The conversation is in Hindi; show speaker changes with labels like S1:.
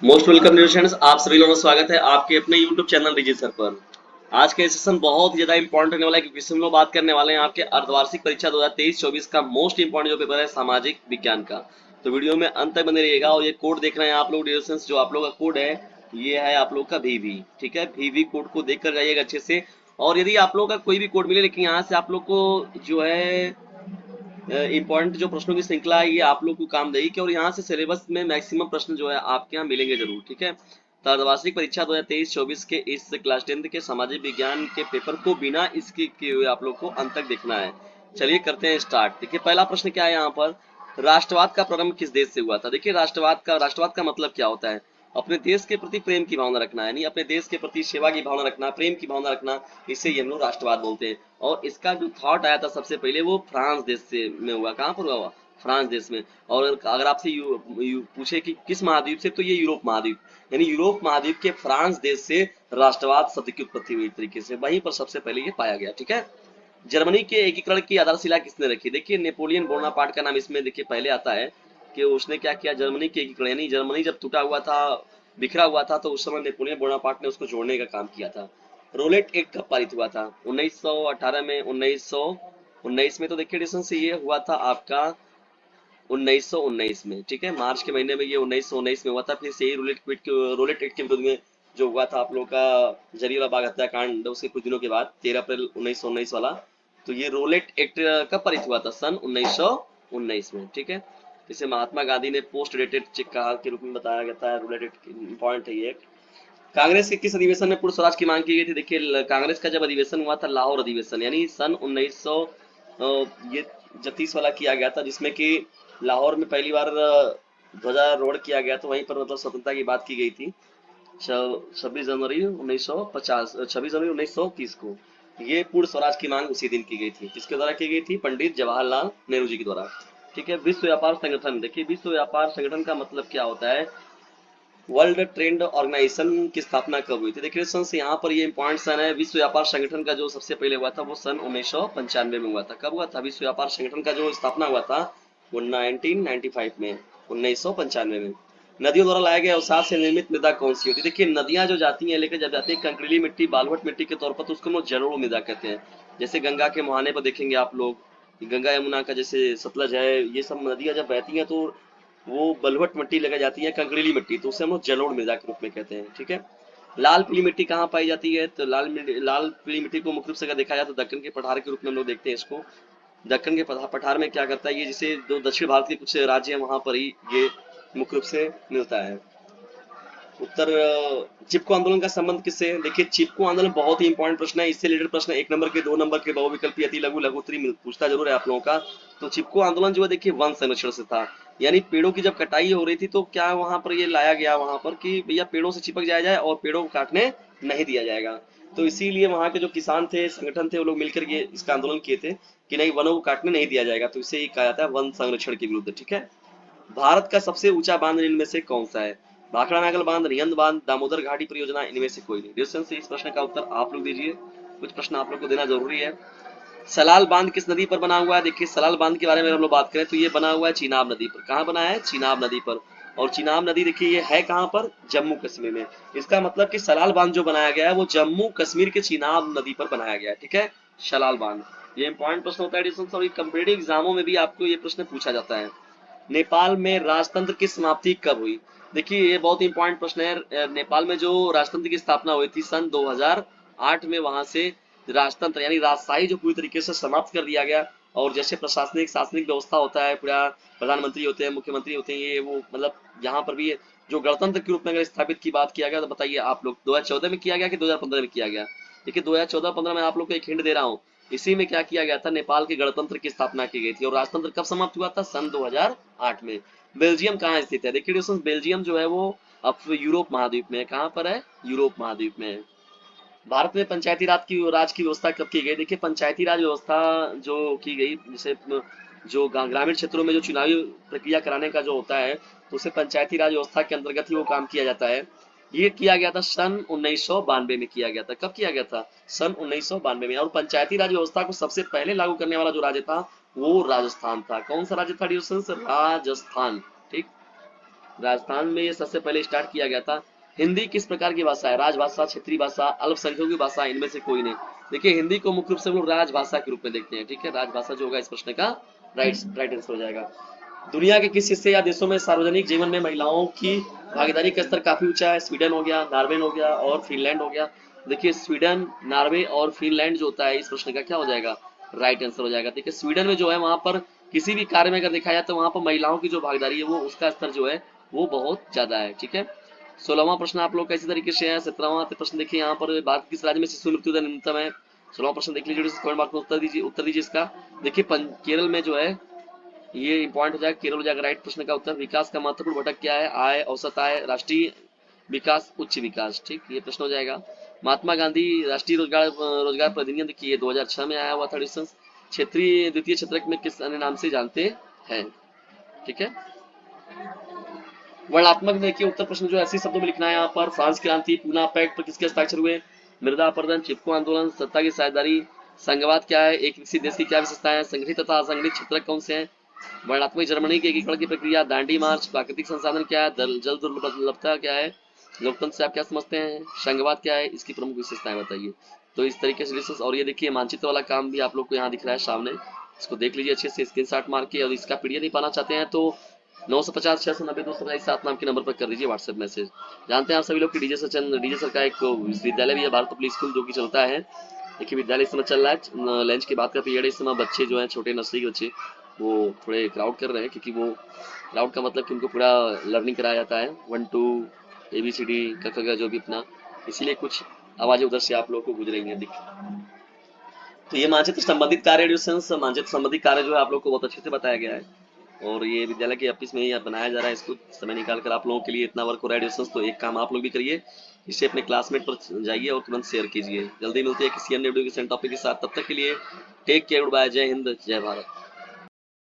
S1: मोस्ट वेलकम स्टूडेंट्स, आप सभी लोगों का स्वागत है आपके अपने यूट्यूब चैनल डीजी सर पर। आज का सेशन बहुत ही ज्यादा इंपॉर्टेंट होने वाला है क्योंकि इसमें हम लोग बात करने वाले हैं आपके अर्धवार्षिक परीक्षा 2023-24 का मोस्ट इंपॉर्टेंट जो पेपर है सामाजिक विज्ञान का। तो वीडियो में अंत तक बने रहिएगा। और ये कोड देख रहे हैं आप लोग ड्यूरेशंस, जो आप लोग का कोड है ये है आप लोग का VV। ठीक है, VV कोड को देख कर जाइएगा अच्छे से। और यदि आप लोग का कोई भी कोड मिले लेकिन यहाँ से आप लोग को जो है इंपॉर्टेंट जो प्रश्नों की श्रृंखला है ये आप लोग को काम देगी कि और यहाँ से सिलेबस में मैक्सिमम प्रश्न जो है आपके यहाँ मिलेंगे जरूर। ठीक है, तो अर्धवार्षिक परीक्षा 2023-24 के इस क्लास 10 के सामाजिक विज्ञान के पेपर को बिना इसके किए हुए आप लोग को अंत तक देखना है। चलिए करते हैं स्टार्ट। देखिए पहला प्रश्न क्या है यहाँ पर, राष्ट्रवाद का प्रारंभ किस देश से हुआ था। देखिए राष्ट्रवाद का मतलब क्या होता है, अपने देश के प्रति प्रेम की भावना रखना, यानी अपने देश के प्रति सेवा की भावना रखना, प्रेम की भावना रखना, इसे ये हम लोग राष्ट्रवाद बोलते हैं। और इसका जो थॉट आया था सबसे पहले वो फ्रांस देश से में हुआ। कहाँ पर हुआ? फ्रांस देश में। और अगर आपसे पूछे कि किस महाद्वीप से, तो ये यूरोप महाद्वीप, यानी यूरोप महाद्वीप के फ्रांस देश से राष्ट्रवाद शब्द की उत्पत्ति हुई तरीके से, वहीं पर सबसे पहले ये पाया गया। ठीक है, जर्मनी के एकीकरण की आधारशिला किसने रखी। देखिए नेपोलियन बोनापार्ट का नाम इसमें देखिए पहले आता है कि उसने क्या किया, जर्मनी के एकीकरण, यानी जर्मनी जब टूटा हुआ था, बिखरा हुआ था, तो उस समय नेपोलियन बोनापार्ट ने उसको जोड़ने का काम किया था। रोलेट एक्ट कब पारित हुआ था? 1918 में, 1919 में। तो देखिए डिस्टेंस से ये हुआ था आपका 1919 में। ठीक है, मार्च के महीने में ये 1919 में हुआ था। फिर से यही रोलेट एक्ट के विरोध में जो हुआ था आप लोग का जलियांवाला बाग हत्याकांड, उसके कुछ दिनों के बाद 13 अप्रैल 1919 वाला। तो ये रोलेट एक्ट कब पारित हुआ था? सन 1919 में। ठीक है, इसे महात्मा गांधी ने पोस्ट डेटेड चेक कहा के रूप में बताया जाता है। रोलेट एक्ट इंपॉर्टेंट है ये। कांग्रेस के किस अधिवेशन में पूर्ण स्वराज की मांग की गई थी? देखिए कांग्रेस का जब अधिवेशन हुआ था, लाहौर अधिवेशन, यानी सन 1900 ये 36 वाला किया गया था, जिसमें कि लाहौर में पहली बार ध्वजारोहण किया गया। तो वहीं पर मतलब स्वतंत्रता की बात की गई थी। 26 जनवरी 1930 को ये पूर्ण स्वराज की मांग उसी दिन की गई थी। किसके द्वारा की गई थी? पंडित जवाहरलाल नेहरू जी के द्वारा। ठीक है, विश्व व्यापार संगठन। देखिए विश्व व्यापार संगठन का मतलब क्या होता है, वर्ल्ड ट्रेड ऑर्गेनाइजेशन की स्थापना कब हुई थी? देखिए सन से यहाँ पर ये इंपॉर्टेंट सन है। विश्व व्यापार संगठन का जो सबसे पहले हुआ था वो सन 1995 में हुआ था। कब हुआ था विश्व व्यापार संगठन का जो स्थापना हुआ था? वो 1995 में, 1995 में। नदियों द्वारा लाया गया अवसाद से निर्मित मृदा कौन सी होती है? देखिए नदियां जो जाती हैं लेकर जब जाती है कंकरीली मिट्टी, बालुवट मिट्टी के तौर पर, तो उसको हम लोग जलोढ़ मृदा कहते हैं। जैसे गंगा के मुहाने पर देखेंगे आप लोग, गंगा यमुना का जैसे सतलज है, ये सब नदियां जब बहती हैं तो वो बलुवट मिट्टी लगा जाती है, कंकरीली मिट्टी, तो उसे हम लोग जलोढ़ मृदा के रूप में कहते हैं। ठीक है, लाल पीली मिट्टी कहाँ पाई जाती है? तो लाल पीली मिट्टी को मुख्य रूप से अगर देखा जाए तो दक्कन के पठार के रूप में हम लोग देखते हैं इसको। दक्कन के पठार में क्या करता है ये, जिसे जो दक्षिण भारत के कुछ राज्य हैं वहां पर ही ये मुख्य रूप से मिलता है। उत्तर चिपको आंदोलन का संबंध किससे है? देखिए चिपको आंदोलन बहुत ही इंपॉर्टेंट प्रश्न है। इससे रिलेटेड प्रश्न 1 नंबर के, 2 नंबर के, बहुविकल्पी, अति लघु, लघुत्तरी पूछता जरूर है आप लोगों का। तो चिपको आंदोलन जो है देखिए वन संरक्षण से था, यानी पेड़ों की जब कटाई हो रही थी तो क्या वहां पर ये लाया गया वहां पर कि भैया पेड़ों से चिपक जाया जाए और पेड़ों को काटने नहीं दिया जाएगा। तो इसीलिए वहां के जो किसान थे, संगठन थे, वो लोग मिलकर ये इसका आंदोलन किए थे कि नहीं, वनों को काटने नहीं दिया जाएगा। तो इसे ही कहा जाता है वन संरक्षण के विरुद्ध। ठीक है, भारत का सबसे ऊंचा बांध इनमें से कौन सा है? भाखड़ा नागल बांध, रिहंद बांध, दामोदर घाटी परियोजना, इनमें से कोई नहीं। क्वेश्चन से इस प्रश्न का उत्तर आप लोग दीजिए। कुछ प्रश्न आप लोग को देना जरूरी है। सलाल बांध किस नदी पर बना हुआ है? देखिए सलाल बांध के बारे में हम लोग बात करें तो ये बना हुआ है चीनाब नदी पर। कहाँ बना है? चीनाब नदी पर। और चीनाब नदी देखिए ये है कहाँ पर? जम्मू कश्मीर में। इसका मतलब कि सलाल बांध जो बनाया गया है वो जम्मू कश्मीर के चीनाब नदी पर बनाया गया है। ठीक है, सलाल बांध। ये इंपॉर्टेंट प्रश्न होता है, कंपेटिटिव एग्जामों में भी आपको ये प्रश्न पूछा जाता है। नेपाल में राजतंत्र की समाप्ति कब हुई? देखिए ये बहुत इंपॉर्टेंट प्रश्न है। नेपाल में जो राजतंत्र की स्थापना हुई थी सन 2008 में, वहां से राजतंत्र यानी राजशाही जो पूरी तरीके से समाप्त कर दिया गया। और जैसे प्रशासनिक शासनिक व्यवस्था होता है, पूरा प्रधानमंत्री होते हैं, मुख्यमंत्री होते हैं, ये वो मतलब यहाँ पर भी जो गणतंत्र के रूप में अगर स्थापित की बात किया गया तो बताइए आप लोग 2014 में किया गया कि 2015 में किया गया? देखिए 2014-15 में आप लोग को एक हिंट दे रहा हूँ, इसी में क्या किया गया था, नेपाल के गणतंत्र की स्थापना की गई थी। और राजतंत्र कब समाप्त हुआ था? सन 2008 में। बेल्जियम कहाँ स्थित है? देखिए दोस्तों बेल्जियम जो है वो अब यूरोप महाद्वीप में है। कहाँ पर है? यूरोप महाद्वीप में है। भारत में पंचायती राज की व्यवस्था कब की गई? देखिए पंचायती राज व्यवस्था जो की गई, जैसे जो ग्रामीण क्षेत्रों में जो चुनावी प्रक्रिया कराने का जो होता है, तो उसे पंचायती राज व्यवस्था के अंतर्गत ही वो काम किया जाता है। ये किया गया था सन 1992 में किया गया था। कब किया गया था? सन 1992 में। और पंचायती राज व्यवस्था को सबसे पहले लागू करने वाला जो राज्य था वो राजस्थान था। कौन सा राज्य था? राजस्थान। ठीक, राजस्थान में ये सबसे पहले स्टार्ट किया गया था। हिंदी किस प्रकार की भाषा है? राजभाषा, क्षेत्रीय भाषा, अल्पसंख्यकों की भाषा, इनमें से कोई नहीं। देखिए हिंदी को मुख्य रूप से हम लोग राजभाषा के रूप में देखते हैं, ठीक है। राजभाषा जो होगा इस प्रश्न का राइट आंसर हो जाएगा। दुनिया के किस हिस्से या देशों में सार्वजनिक जीवन में महिलाओं की भागीदारी का स्तर काफी ऊंचा है? स्वीडन हो गया, नॉर्वे हो गया और फिनलैंड हो गया। देखिए स्वीडन, नॉर्वे और फिनलैंड जो होता है इस प्रश्न का क्या हो जाएगा? राइट आंसर हो जाएगा। देखिए स्वीडन में जो है वहां पर किसी भी कार्य में अगर देखा जाए तो वहां पर महिलाओं की जो भागीदारी है वो उसका स्तर जो है वो बहुत ज्यादा है, ठीक है। 16वां प्रश्न आप लोग कैसी तरीके से है। 17वां प्रश्न देखिए यहाँ पर भारत किस राज्य में शिशु मृत्यु दर न्यूनतम है? 16वां प्रश्न देख लीजिए, कमेंट बॉक्स में उत्तर दीजिए इसका। देखिए केरल में जो है ये इंपॉर्टेंट हो जाएगा, केरल हो जाएगा राइट प्रश्न का उत्तर। विकास का महत्वपूर्ण घटक क्या है? आय, औसत आय, राष्ट्रीय विकास, उच्च विकास, ठीक, ये प्रश्न हो जाएगा। महात्मा गांधी राष्ट्रीय रोजगार प्रतिनिधि, देखिए 2006 में आया हुआ था एडिशन। क्षेत्रीय द्वितीय क्षेत्रक में किस अन्य नाम से जानते हैं? ठीक है। वर्णात्मक देखिए उत्तर प्रश्न जो 80 शब्दों में लिखना है यहाँ पर। फ्रांस क्रांति, पूना पैक्ट पर किसके हस्ताक्षर हुए? मृदा अपरदन, चिपको आंदोलन, सत्ता की साझेदारी, संघवाद क्या है? एक विकसित देश की क्या विशेषता है? संगठित तथा असंगठित क्षेत्रक कौन से हैं? वर्णात्मक जर्मनी के एकीकरण की प्रक्रिया, दांडी मार्च, प्राकृतिक संसाधन क्या है? जल दुर्लभता क्या है? लोकतंत्र से आप क्या समझते हैं? संघवाद क्या है? इसकी प्रमुख विशेषताएं बताइए। तो इस तरीके से और ये देखिए मानचित्र वाला काम भी आप लोग को यहाँ दिख रहा है सामने, इसको देख लीजिए अच्छे से स्क्रीनशॉट मार के। और इसका पीडीएफ नहीं पाना चाहते हैं तो 950 690 227 नाम के नंबर पर कर दीजिए व्हाट्सएप मैसेज। जानते हैं आप सभी लोग कि डीजे सर का एक विश्वविद्यालय भी है, भारत पब्लिक स्कूल, जो कि चलता है। देखिए विद्यालय इस समय चल रहा है, लंच के बाद का पीरियड है। इस समय बच्चे जो हैं छोटे नर्सरी के बच्चे वो थोड़े क्राउड कर रहे हैं, क्योंकि वो क्राउड का मतलब कि उनको पूरा लर्निंग कराया जाता है 1 2 ABCD का जो भी अपना, इसीलिए कुछ आवाजें उधर से आप लोग को गुजरेंगे दिख। तो ये मानचित्र संबंधित कार्य मानचित्र संबंधित कार्य जो है आप लोग को बहुत अच्छे से बताया गया है। और ये विद्यालय के ऑफिस में ही बनाया जा रहा है, इसको समय निकाल कर आप लोगों के लिए इतना वर्क हो रहा है। तो एक काम आप लोग भी करिए, इसे अपने क्लासमेट पर जाइए और तुरंत शेयर कीजिए। जल्दी मिलते हैं किसी अन्य वीडियो के टॉपिक के साथ, तब तक के लिए टेक केयर, बाय, जय हिंद, जय भारत।